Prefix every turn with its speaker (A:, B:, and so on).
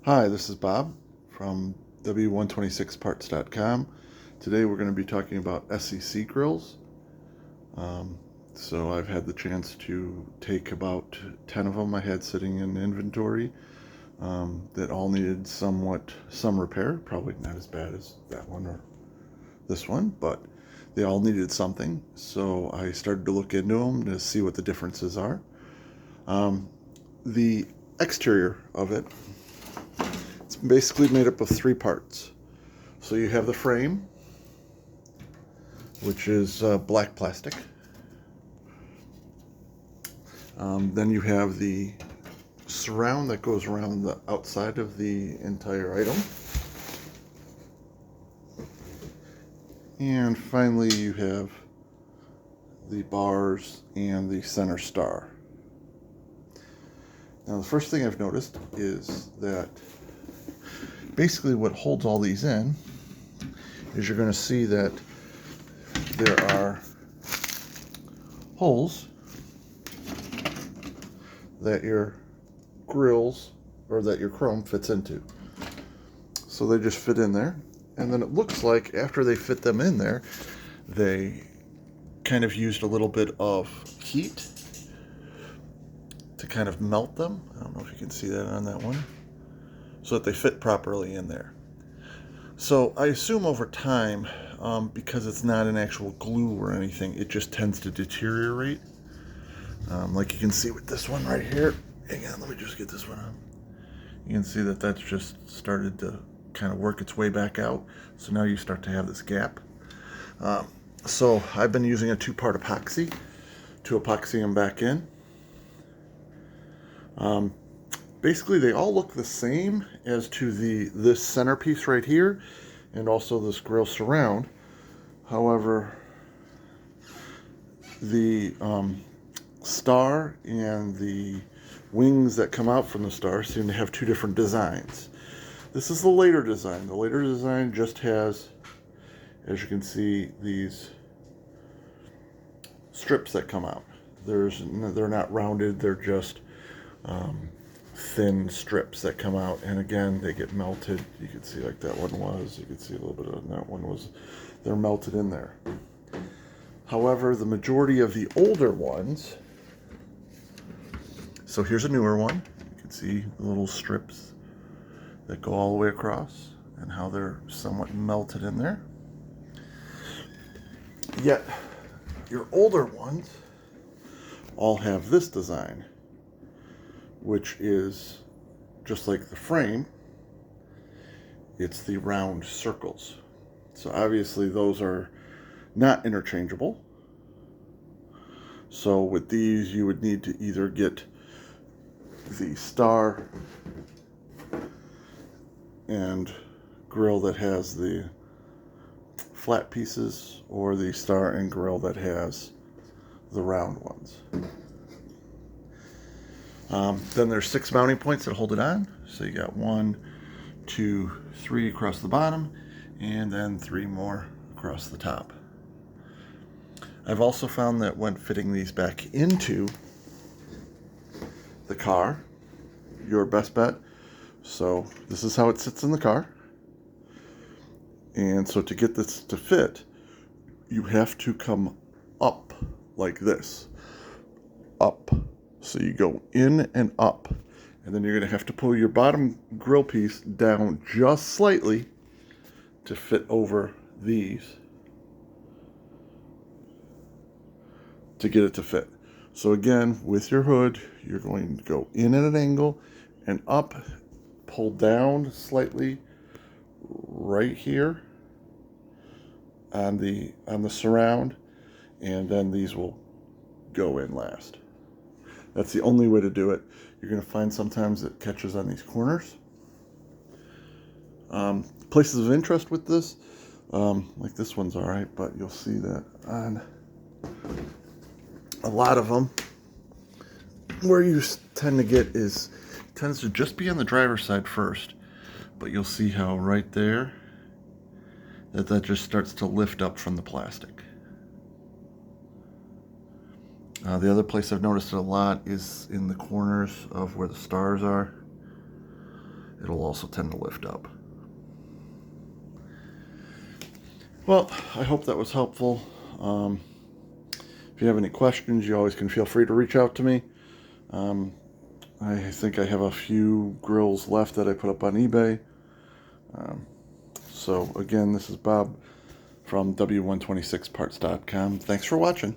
A: Hi, this is Bob from W126parts.com. Today we're going to be talking about SEC grills. Um, so I've had the chance to take about 10 of them I had sitting in inventory that all needed some repair. Probably not as bad as that one or this one, but they all needed something. So I started to look into them to see what the differences are. The exterior of it, it's basically made up of three parts. So you have the frame, which is black plastic. Then you have the surround that goes around the outside of the entire item. And finally you have the bars and the center star. Now the first thing I've noticed is that basically what holds all these in is you're going to see that there are holes that your grills or that your chrome fits into. So they just fit in there, and then it looks like after they fit them in there, they kind of used a little bit of heat to kind of melt them. I don't know if you can see that on that one, so that they fit properly in there. So I assume over time, because it's not an actual glue or anything, it just tends to deteriorate. Like you can see with this one right here. Hang on, let me just get this one on. You can see that that's just started to kind of work its way back out. So now you start to have this gap. So I've been using a two-part epoxy to epoxy them back in. Basically, they all look the same as to this centerpiece right here, and also this grill surround. However, the star and the wings that come out from the star seem to have two different designs. This is the later design. The later design just has, as you can see, these strips that come out. They're not rounded, they're just thin strips that come out, and again they get melted. You can see like that one was, you can see a little bit of that one was, they're melted in there. However, the majority of the older ones, so here's a newer one, you can see the little strips that go all the way across and how they're somewhat melted in there. Yet your older ones all have this design, which is just like the frame. It's the round circles. So obviously those are not interchangeable. So with these you would need to either get the star and grill that has the flat pieces, or the star and grill that has the round ones. Then there's 6 mounting points that hold it on. So you got 1, 2, 3 across the bottom, and then 3 more across the top. I've also found that when fitting these back into the car, your best bet, so this is how it sits in the car. And so to get this to fit, you have to come up like this. Up. So you go in and up, and then you're going to have to pull your bottom grill piece down just slightly to fit over these to get it to fit. So again, with your hood, you're going to go in at an angle and up, pull down slightly right here on the surround, and then these will go in last. That's the only way to do it. You're going to find sometimes it catches on these corners. Places of interest with this, like this one's all right, but you'll see that on a lot of them, where you tend to get tends to just be on the driver's side first, but you'll see how right there that just starts to lift up from the plastic. The other place I've noticed it a lot is in the corners of where the stars are. it'll also tend to lift up. Well, I hope that was helpful. If you have any questions, you always can feel free to reach out to me. I think I have a few grills left that I put up on eBay. So again, this is Bob from W126parts.com. Thanks for watching.